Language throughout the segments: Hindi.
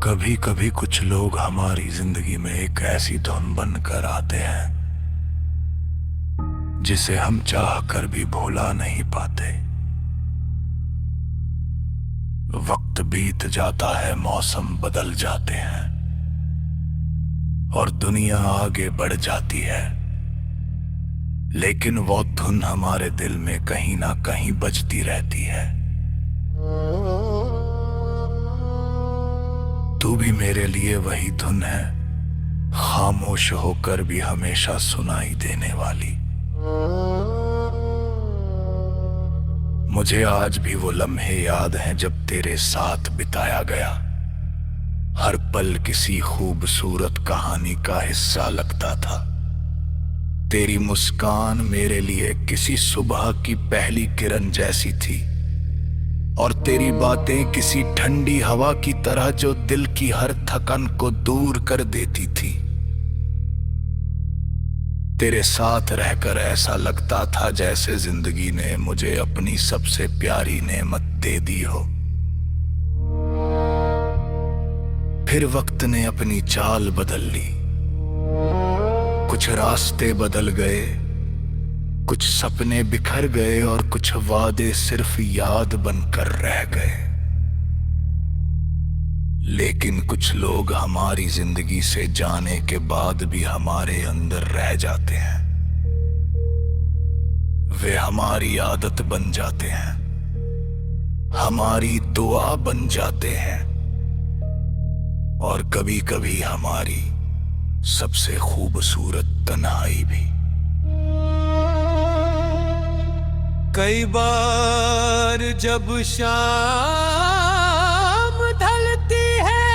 कभी कभी कुछ लोग हमारी जिंदगी में एक ऐसी धुन बनकर आते हैं जिसे हम चाह कर भी भुला नहीं पाते। वक्त बीत जाता है, मौसम बदल जाते हैं और दुनिया आगे बढ़ जाती है, लेकिन वो धुन हमारे दिल में कहीं ना कहीं बजती रहती है। तू भी मेरे लिए वही धुन है, खामोश होकर भी हमेशा सुनाई देने वाली। मुझे आज भी वो लम्हे याद हैं जब तेरे साथ बिताया गया। हर पल किसी खूबसूरत कहानी का हिस्सा लगता था। तेरी मुस्कान मेरे लिए किसी सुबह की पहली किरण जैसी थी और तेरी बातें किसी ठंडी हवा की तरह जो दिल की हर थकन को दूर कर देती थी। तेरे साथ रहकर ऐसा लगता था जैसे जिंदगी ने मुझे अपनी सबसे प्यारी नेमत दे दी हो। फिर वक्त ने अपनी चाल बदल ली, कुछ रास्ते बदल गए, कुछ सपने बिखर गए और कुछ वादे सिर्फ याद बनकर रह गए। लेकिन कुछ लोग हमारी जिंदगी से जाने के बाद भी हमारे अंदर रह जाते हैं। वे हमारी आदत बन जाते हैं, हमारी दुआ बन जाते हैं और कभी कभी हमारी सबसे खूबसूरत तन्हाई भी। कई बार जब शाम ढलती है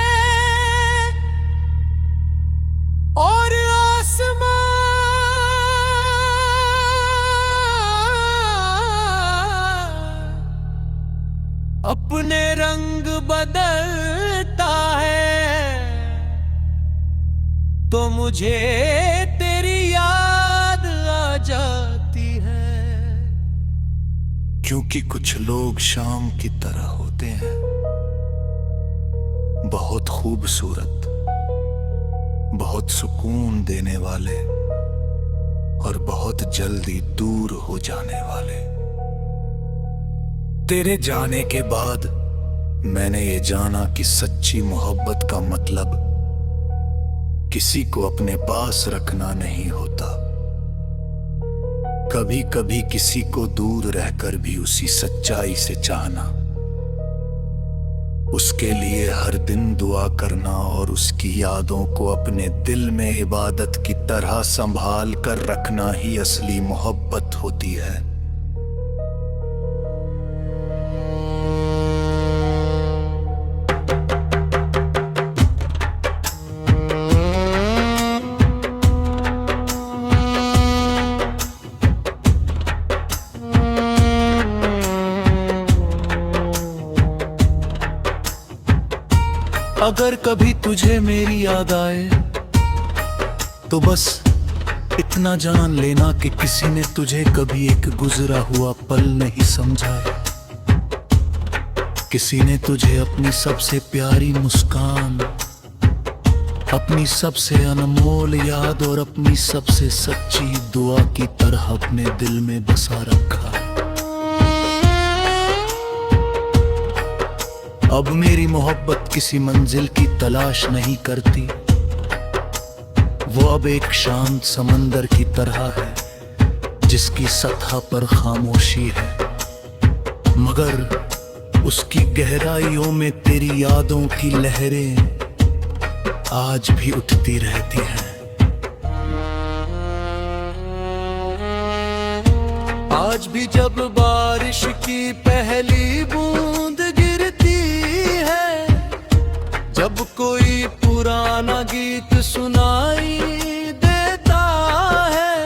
और आसमां अपने रंग बदलता है, तो मुझे तेरी याद आ जाती है। क्योंकि कुछ लोग शाम की तरह होते हैं, बहुत खूबसूरत, बहुत सुकून देने वाले और बहुत जल्दी दूर हो जाने वाले। तेरे जाने के बाद मैंने ये जाना कि सच्ची मोहब्बत का मतलब किसी को अपने पास रखना नहीं होता। कभी कभी किसी को दूर रहकर भी उसी सच्चाई से चाहना, उसके लिए हर दिन दुआ करना और उसकी यादों को अपने दिल में इबादत की तरह संभाल कर रखना ही असली मोहब्बत होती है। अगर कभी तुझे मेरी याद आए तो बस इतना जान लेना कि किसी ने तुझे कभी एक गुजरा हुआ पल नहीं समझा है। किसी ने तुझे अपनी सबसे प्यारी मुस्कान, अपनी सबसे अनमोल याद और अपनी सबसे सच्ची दुआ की तरह अपने दिल में बसा रखा है। अब मेरी मोहब्बत किसी मंजिल की तलाश नहीं करती, वो अब एक शांत समंदर की तरह है जिसकी सतह पर खामोशी है, मगर उसकी गहराइयों में तेरी यादों की लहरें आज भी उठती रहती हैं। आज भी जब बारिश की पहली बूंद गिरती है, जब कोई पुराना गीत सुनाई देता है,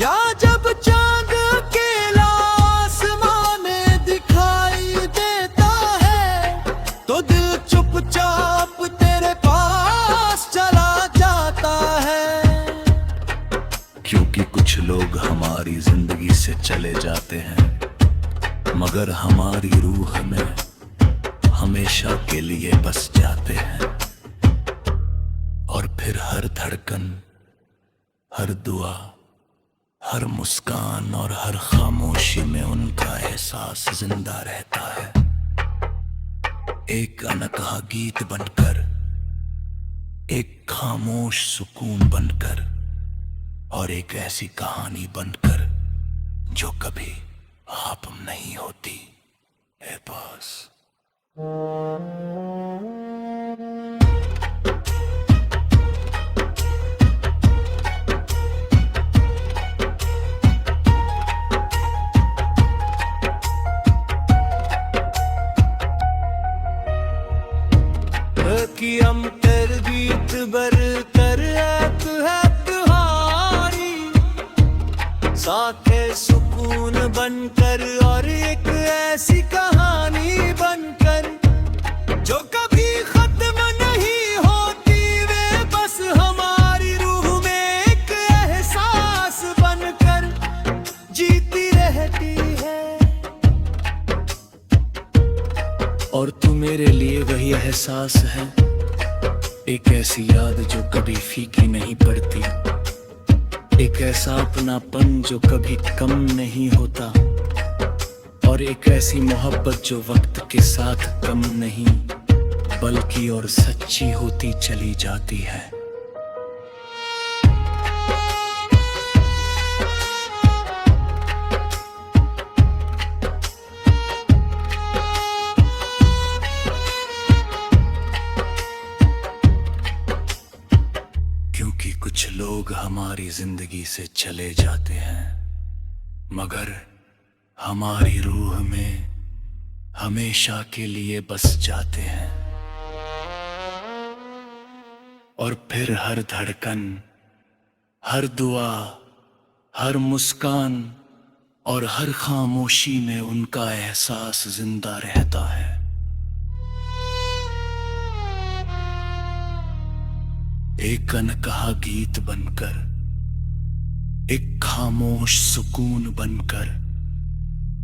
या जब चांद अकेला आसमां में दिखाई देता है, तो दिल चुपचाप तेरे पास चला जाता है। क्योंकि कुछ लोग हमारी जिंदगी से चले जाते हैं, मगर हमारी रूह में हमेशा के लिए बस जाते हैं। और फिर हर धड़कन, हर दुआ, हर मुस्कान और हर खामोशी में उनका एहसास जिंदा रहता है, एक अनकहा गीत बनकर, एक खामोश सुकून बनकर और एक ऐसी कहानी बनकर जो कभी खत्म नहीं होती है बस। कि हम कर गीत बर कर एक है तुम्हारी, साथे सुकून बनकर और एक ऐसी कहानी बनकर जो कभी खत्म नहीं होती, वे बस हमारी रूह में एक एहसास बनकर जीती रहती है। और तू मेरे लिए वही एहसास है, एक ऐसी याद जो कभी फीकी नहीं पड़ती, एक ऐसा अपनापन जो कभी कम नहीं होता, और एक ऐसी मोहब्बत जो वक्त के साथ कम नहीं बल्कि और सच्ची होती चली जाती है। क्योंकि कुछ लोग हमारी जिंदगी से चले जाते हैं, मगर हमारी रूह में हमेशा के लिए बस जाते हैं। और फिर हर धड़कन, हर दुआ, हर मुस्कान और हर खामोशी में उनका एहसास जिंदा रहता है, एक अनकहा गीत बनकर, एक खामोश सुकून बनकर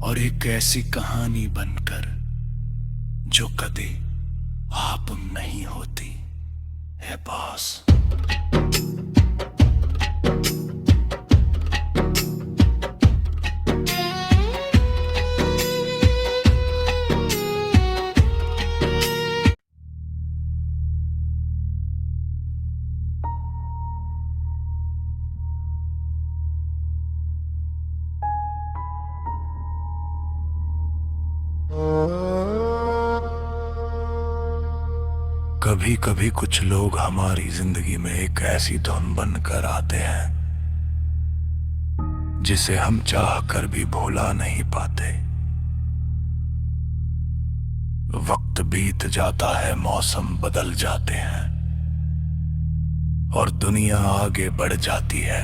और एक ऐसी कहानी बनकर जो कभी खत्म नहीं होती है बॉस। कभी कभी कुछ लोग हमारी जिंदगी में एक ऐसी धुन बनकर आते हैं जिसे हम चाह कर भी भुला नहीं पाते। वक्त बीत जाता है, मौसम बदल जाते हैं और दुनिया आगे बढ़ जाती है,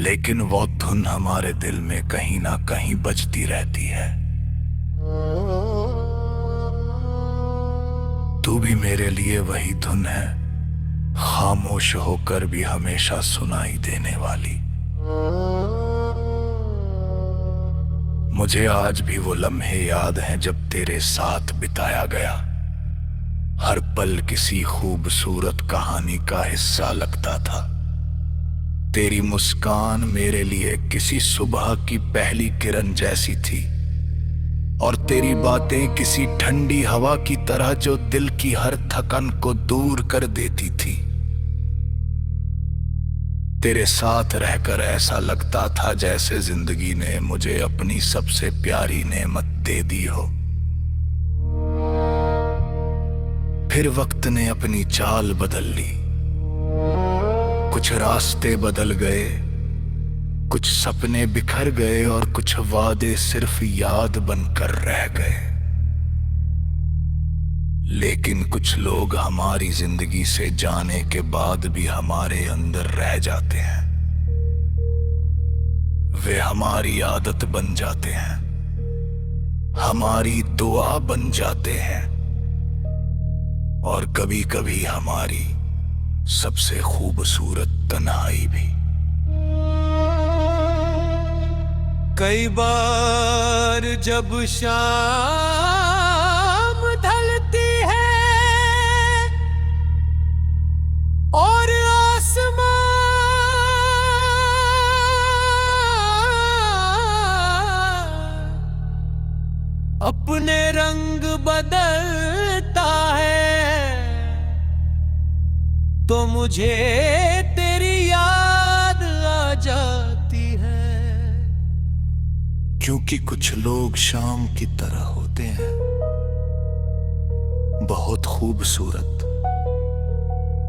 लेकिन वो धुन हमारे दिल में कहीं ना कहीं बजती रहती है। तू भी मेरे लिए वही धुन है, खामोश होकर भी हमेशा सुनाई देने वाली। मुझे आज भी वो लम्हे याद हैं जब तेरे साथ बिताया गया, हर पल किसी खूबसूरत कहानी का हिस्सा लगता था। तेरी मुस्कान मेरे लिए किसी सुबह की पहली किरण जैसी थी और तेरी बातें किसी ठंडी हवा की तरह जो दिल की हर थकन को दूर कर देती थी। तेरे साथ रहकर ऐसा लगता था जैसे जिंदगी ने मुझे अपनी सबसे प्यारी नेमत दे दी हो। फिर वक्त ने अपनी चाल बदल ली, कुछ रास्ते बदल गए, कुछ सपने बिखर गए और कुछ वादे सिर्फ याद बनकर रह गए। लेकिन कुछ लोग हमारी जिंदगी से जाने के बाद भी हमारे अंदर रह जाते हैं। वे हमारी आदत बन जाते हैं, हमारी दुआ बन जाते हैं और कभी कभी हमारी सबसे खूबसूरत तन्हाई भी। कई बार जब शाम मुझे तेरी याद आ जाती है। क्योंकि कुछ लोग शाम की तरह होते हैं, बहुत खूबसूरत,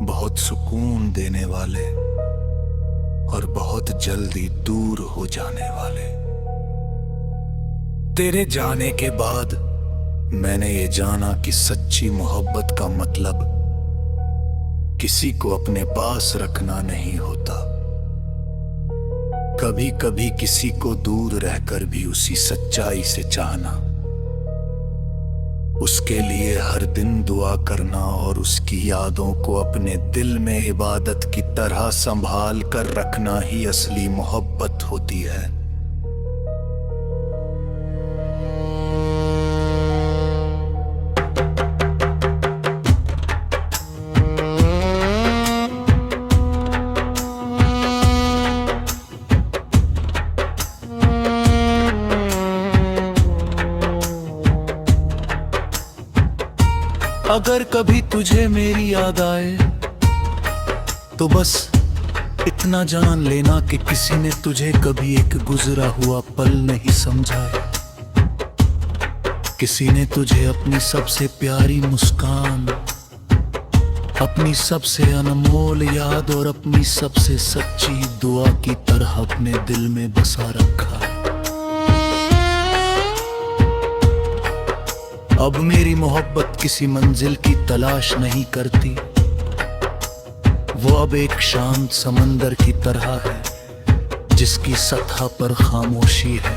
बहुत सुकून देने वाले और बहुत जल्दी दूर हो जाने वाले। तेरे जाने के बाद मैंने ये जाना कि सच्ची मोहब्बत का मतलब किसी को अपने पास रखना नहीं होता। कभी कभी किसी को दूर रहकर भी उसी सच्चाई से चाहना, उसके लिए हर दिन दुआ करना और उसकी यादों को अपने दिल में इबादत की तरह संभाल कर रखना ही असली मोहब्बत होती है। अगर कभी तुझे मेरी याद आए तो बस इतना जान लेना कि किसी ने तुझे कभी एक गुजरा हुआ पल नहीं समझा है। किसी ने तुझे अपनी सबसे प्यारी मुस्कान, अपनी सबसे अनमोल याद और अपनी सबसे सच्ची दुआ की तरह अपने दिल में बसा रखा है। अब मेरी मोहब्बत किसी मंजिल की तलाश नहीं करती, वो अब एक शांत समंदर की तरह है जिसकी सतह पर खामोशी है,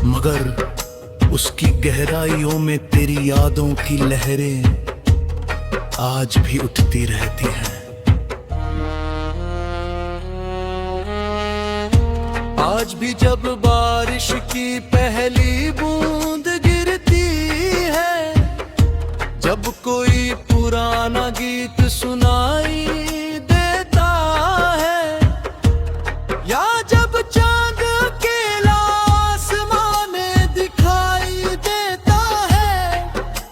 मगर उसकी गहराइयों में तेरी यादों की लहरें आज भी उठती रहती हैं। आज भी जब बारिश की पहली बूंद गिरती है, जब कोई पुराना गीत सुनाई देता है, या जब चांद अकेला आसमान में दिखाई देता है,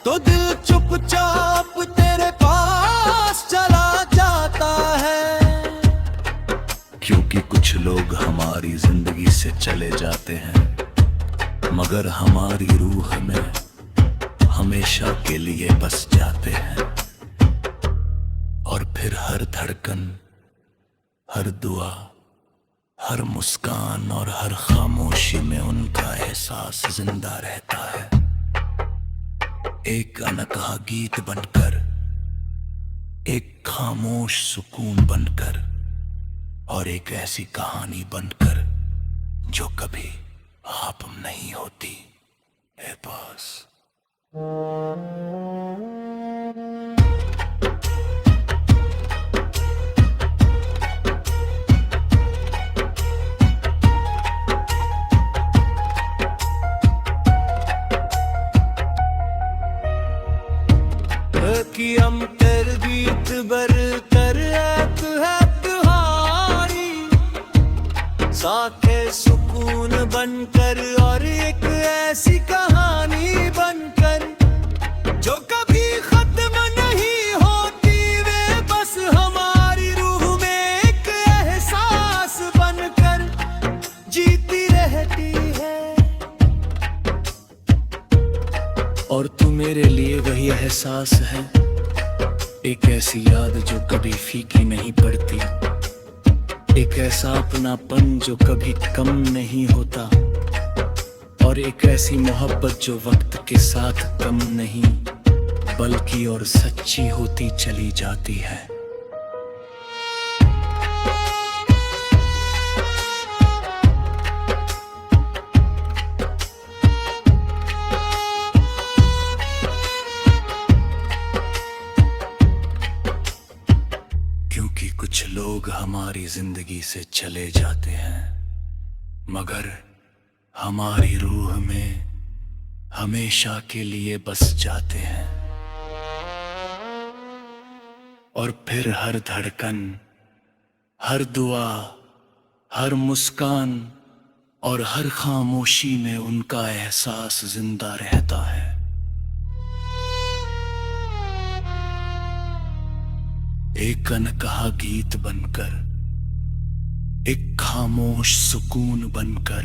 तो दिल चुपचाप तेरे पास चला जाता है। क्योंकि कुछ लोग हमारी जिंदगी से चले जाते हैं, मगर हमारी रूह में हमेशा के लिए बस जाते हैं। और फिर हर धड़कन, हर दुआ, हर मुस्कान और हर खामोशी में उनका एहसास जिंदा रहता है, एक अनकहा गीत बनकर, एक खामोश सुकून बनकर और एक ऐसी कहानी बनकर जो कभी खत्म नहीं होती है। बस कि हम कर गीत बर कर है तुहारी, साके सुकून बनकर और एक ऐसी कहानी बनकर जो कभी खत्म नहीं होती, वे बस हमारी रूह में एक एहसास बनकर जीती रहती है। और तू मेरे लिए वही एहसास है, एक ऐसी याद जो कभी फीकी नहीं पड़ती, एक ऐसा अपनापन जो कभी कम नहीं होता, और एक ऐसी मोहब्बत जो वक्त के साथ कम नहीं बल्कि और सच्ची होती चली जाती है। क्योंकि कुछ लोग हमारी जिंदगी से चले जाते हैं, मगर हमारी रूह में हमेशा के लिए बस जाते हैं। और फिर हर धड़कन, हर दुआ, हर मुस्कान और हर खामोशी में उनका एहसास जिंदा रहता है। एक अनकहा गीत बनकर, एक खामोश सुकून बनकर,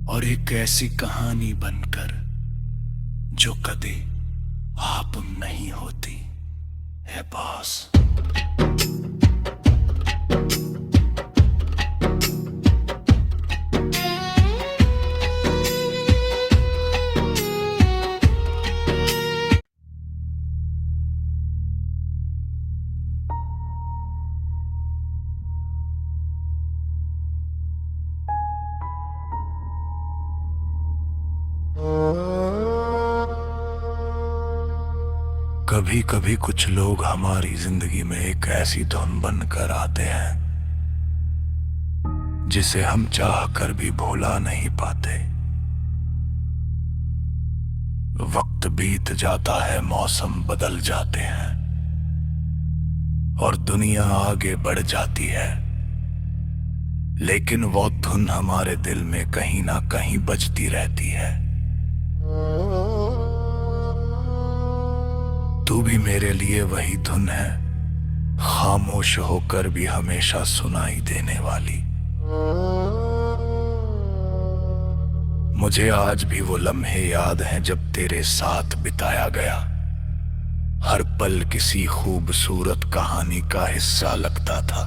और एक ऐसी कहानी बनकर जो कभी आप नहीं होती है बॉस। कभी कभी कुछ लोग हमारी जिंदगी में एक ऐसी धुन बनकर आते हैं जिसे हम चाह कर भी भुला नहीं पाते। वक्त बीत जाता है, मौसम बदल जाते हैं और दुनिया आगे बढ़ जाती है, लेकिन वो धुन हमारे दिल में कहीं ना कहीं बजती रहती है। तू भी मेरे लिए वही धुन है, खामोश होकर भी हमेशा सुनाई देने वाली। मुझे आज भी वो लम्हे याद हैं जब तेरे साथ बिताया गया। हर पल किसी खूबसूरत कहानी का हिस्सा लगता था।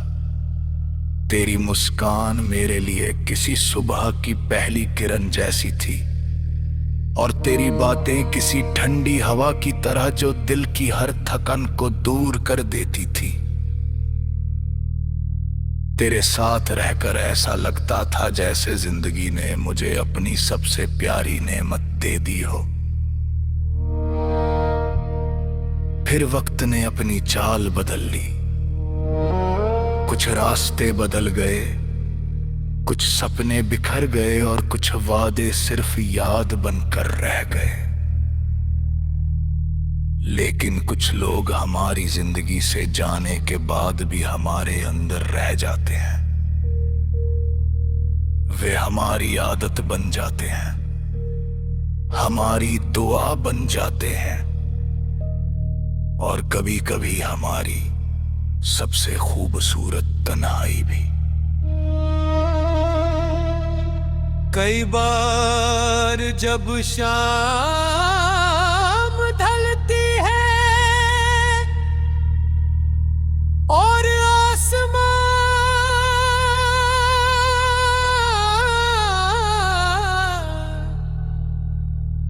तेरी मुस्कान मेरे लिए किसी सुबह की पहली किरण जैसी थी, और तेरी बातें किसी ठंडी हवा की तरह जो दिल की हर थकन को दूर कर देती थी। तेरे साथ रहकर ऐसा लगता था जैसे जिंदगी ने मुझे अपनी सबसे प्यारी नेमत दे दी हो। फिर वक्त ने अपनी चाल बदल ली, कुछ रास्ते बदल गए, कुछ सपने बिखर गए और कुछ वादे सिर्फ याद बनकर रह गए। लेकिन कुछ लोग हमारी जिंदगी से जाने के बाद भी हमारे अंदर रह जाते हैं। वे हमारी आदत बन जाते हैं, हमारी दुआ बन जाते हैं, और कभी कभी हमारी सबसे खूबसूरत तन्हाई भी। कई बार जब शाम ढलती है और आसमां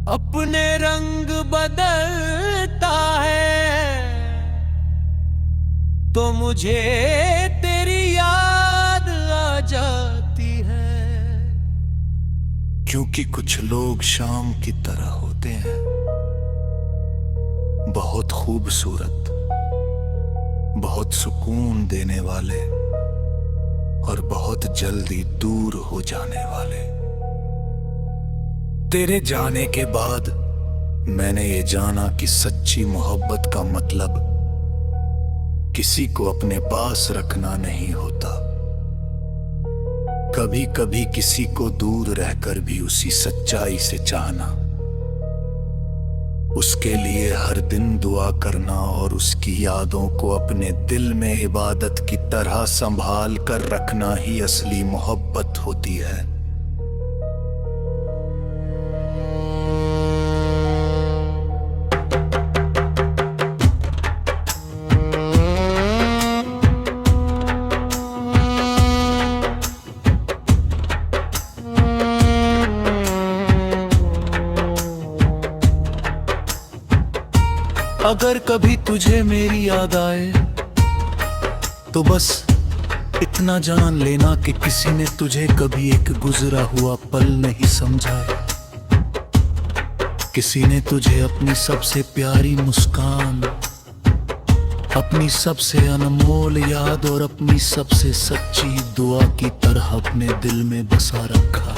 अपने रंग बदलता है, तो मुझे तेरी याद आ जाती है। क्योंकि कुछ लोग शाम की तरह होते हैं, बहुत खूबसूरत, बहुत सुकून देने वाले और बहुत जल्दी दूर हो जाने वाले। तेरे जाने के बाद मैंने ये जाना कि सच्ची मोहब्बत का मतलब किसी को अपने पास रखना नहीं होता। कभी कभी किसी को दूर रहकर भी उसी सच्चाई से चाहना, उसके लिए हर दिन दुआ करना और उसकी यादों को अपने दिल में इबादत की तरह संभाल कर रखना ही असली मोहब्बत होती है। अगर कभी तुझे मेरी याद आए तो बस इतना जान लेना कि किसी ने तुझे कभी एक गुजरा हुआ पल नहीं समझा। किसी ने तुझे अपनी सबसे प्यारी मुस्कान, अपनी सबसे अनमोल याद और अपनी सबसे सच्ची दुआ की तरह अपने दिल में बसा रखा।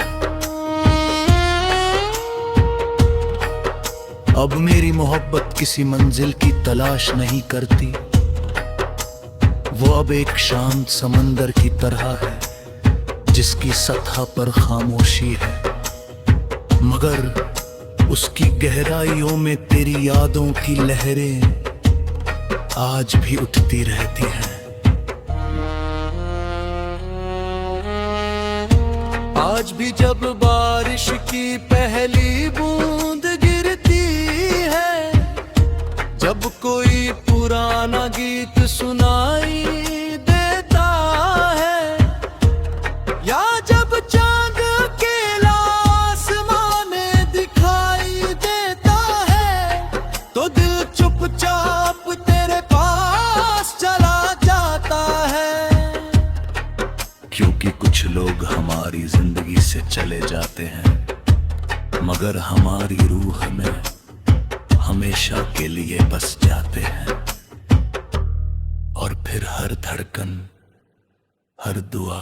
अब मेरी मोहब्बत किसी मंजिल की तलाश नहीं करती, वो अब एक शांत समंदर की तरह है जिसकी सतह पर खामोशी है, मगर उसकी गहराइयों में तेरी यादों की लहरें आज भी उठती रहती हैं। आज भी जब बारिश की पहली बूंद गिरती है, जब कोई पुराना गीत सुनाई देता है, या जब चांद अकेला आसमां में दिखाई देता है, तो दिल चुपचाप तेरे पास चला जाता है। क्योंकि कुछ लोग हमारी जिंदगी से चले जाते हैं, मगर हमारी रूह में हमेशा के लिए बस जाते हैं। और फिर हर धड़कन, हर दुआ,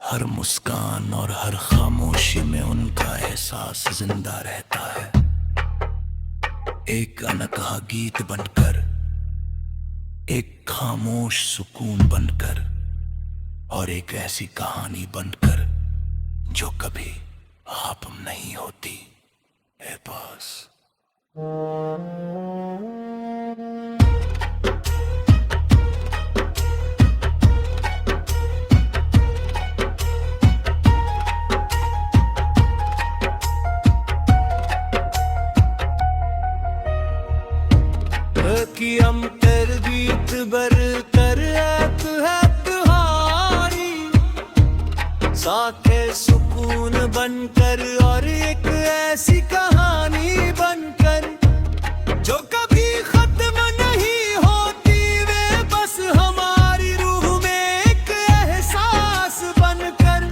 हर मुस्कान और हर खामोशी में उनका एहसास जिंदा रहता है, एक अनकहा गीत बनकर, एक खामोश सुकून बनकर, और एक ऐसी कहानी बनकर जो कभी खत्म नहीं होती है बस। कि हम कर गीत बर कर ऐत है तुहारी, साके सुकून बनकर और एक ऐसी कहानी बनकर जो कभी खत्म नहीं होती, वे बस हमारी रूह में एक एहसास बनकर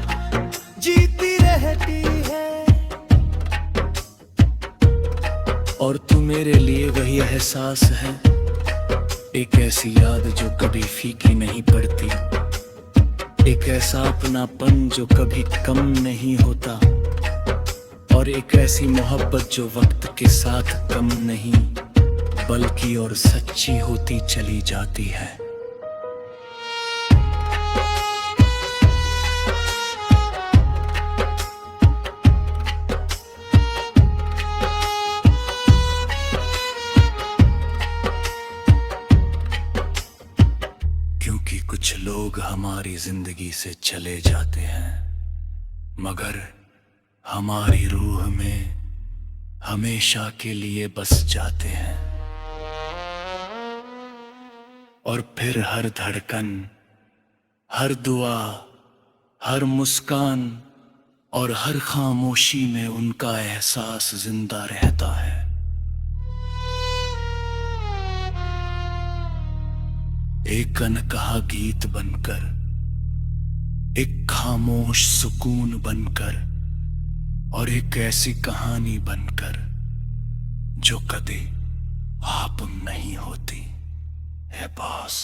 जीती रहती है। और तू मेरे लिए वही एहसास है, एक ऐसी याद जो कभी फीकी नहीं पड़ती, एक ऐसा अपनापन जो कभी कम नहीं होता, और एक ऐसी मोहब्बत जो वक्त के साथ कम नहीं बल्कि और सच्ची होती चली जाती है। क्योंकि कुछ लोग हमारी जिंदगी से चले जाते हैं, मगर हमारी रूह में हमेशा के लिए बस जाते हैं। और फिर हर धड़कन, हर दुआ, हर मुस्कान और हर खामोशी में उनका एहसास जिंदा रहता है। एक अनकहा गीत बनकर, एक खामोश सुकून बनकर, और एक ऐसी कहानी बनकर जो कभी खत्म नहीं होती है बॉस।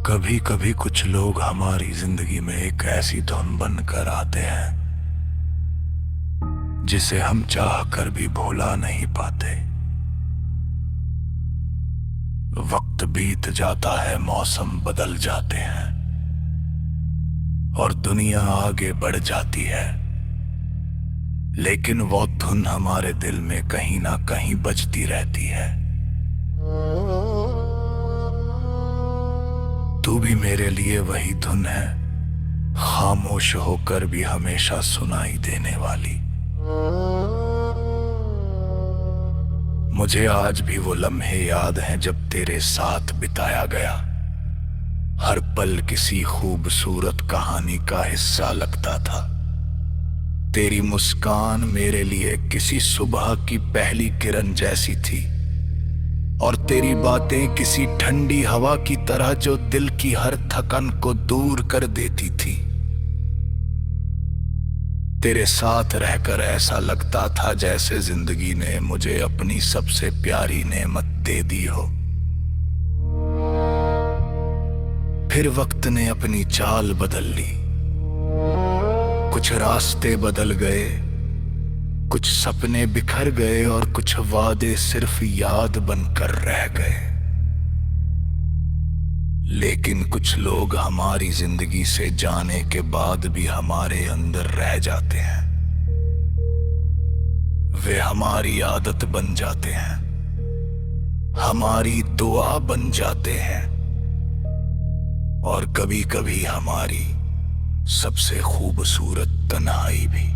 कभी कभी कुछ लोग हमारी जिंदगी में एक ऐसी धुन बनकर आते हैं जिसे हम चाह कर भी भुला नहीं पाते। वक्त बीत जाता है, मौसम बदल जाते हैं और दुनिया आगे बढ़ जाती है, लेकिन वो धुन हमारे दिल में कहीं ना कहीं बजती रहती है। तू भी मेरे लिए वही धुन है, खामोश होकर भी हमेशा सुनाई देने वाली। मुझे आज भी वो लम्हे याद हैं जब तेरे साथ बिताया गया। हर पल किसी खूबसूरत कहानी का हिस्सा लगता था। तेरी मुस्कान मेरे लिए किसी सुबह की पहली किरण जैसी थी, और तेरी बातें किसी ठंडी हवा की तरह जो दिल की हर थकन को दूर कर देती थी। तेरे साथ रहकर ऐसा लगता था जैसे जिंदगी ने मुझे अपनी सबसे प्यारी नेमत दे दी हो। फिर वक्त ने अपनी चाल बदल ली। कुछ रास्ते बदल गए, कुछ सपने बिखर गए और कुछ वादे सिर्फ याद बनकर रह गए। लेकिन कुछ लोग हमारी जिंदगी से जाने के बाद भी हमारे अंदर रह जाते हैं। वे हमारी आदत बन जाते हैं, हमारी दुआ बन जाते हैं और कभी कभी हमारी सबसे खूबसूरत तन्हाई भी।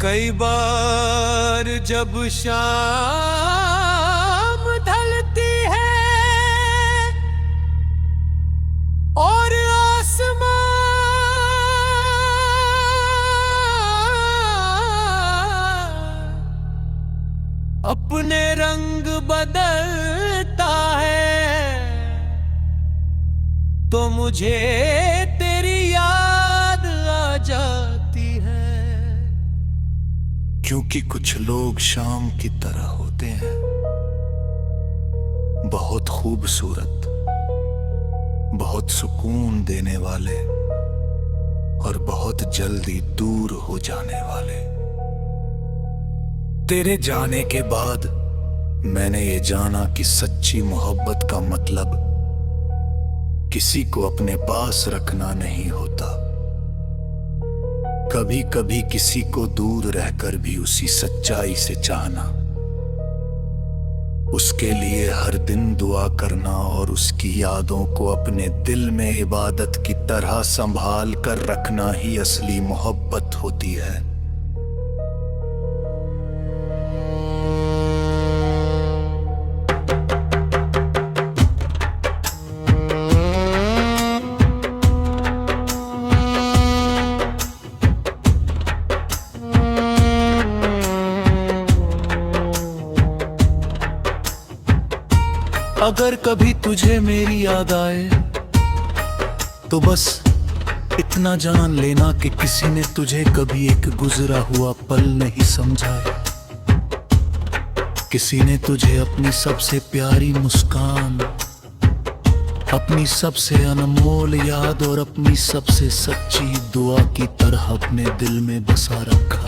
कई बार जब शाम ढलती है और आसमान अपने रंग बदलता है, तो मुझे तेरी याद आ जाती है। क्योंकि कुछ लोग शाम की तरह होते हैं, बहुत खूबसूरत, बहुत सुकून देने वाले और बहुत जल्दी दूर हो जाने वाले। तेरे जाने के बाद मैंने ये जाना कि सच्ची मोहब्बत का मतलब किसी को अपने पास रखना नहीं होता। कभी कभी किसी को दूर रहकर भी उसी सच्चाई से चाहना, उसके लिए हर दिन दुआ करना और उसकी यादों को अपने दिल में इबादत की तरह संभाल कर रखना ही असली मोहब्बत होती है। अगर कभी तुझे मेरी याद आए तो बस इतना जान लेना कि किसी ने तुझे कभी एक गुजरा हुआ पल नहीं समझा। किसी ने तुझे अपनी सबसे प्यारी मुस्कान, अपनी सबसे अनमोल याद और अपनी सबसे सच्ची दुआ की तरह अपने दिल में बसा रखा।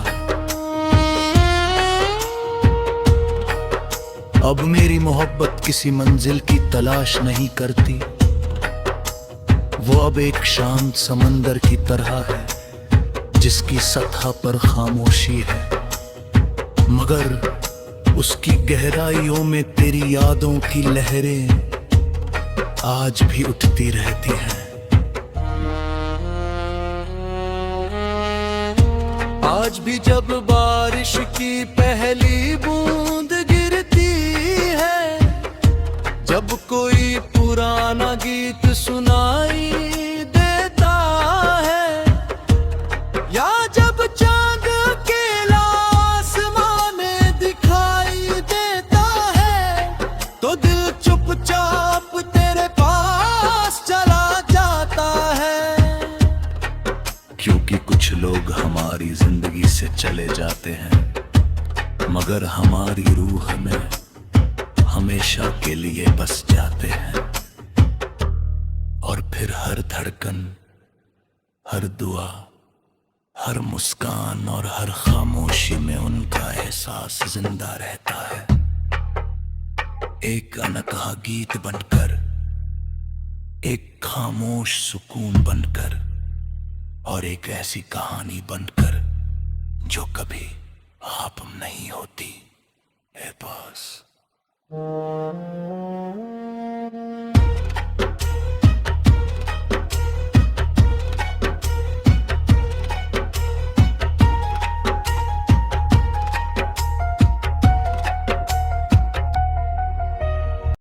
अब मेरी मोहब्बत किसी मंजिल की तलाश नहीं करती, वो अब एक शांत समंदर की तरह है जिसकी सतह पर खामोशी है, मगर उसकी गहराइयों में तेरी यादों की लहरें आज भी उठती रहती हैं। आज भी जब बारिश की पहली बूंद गिरती है, जब कोई पुराना गीत सुनाई देता है, या जब चांद अकेला आसमां में दिखाई देता है, तो दिल चुपचाप तेरे पास चला जाता है। क्योंकि कुछ लोग हमारी जिंदगी से चले जाते हैं, मगर हमारी रूह में हमेशा के लिए बस जाते हैं। और फिर हर धड़कन, हर दुआ, हर मुस्कान और हर खामोशी में उनका एहसास जिंदा रहता है, एक अनकहा गीत बनकर, एक खामोश सुकून बनकर और एक ऐसी कहानी बनकर जो कभी खत्म नहीं होती है। बस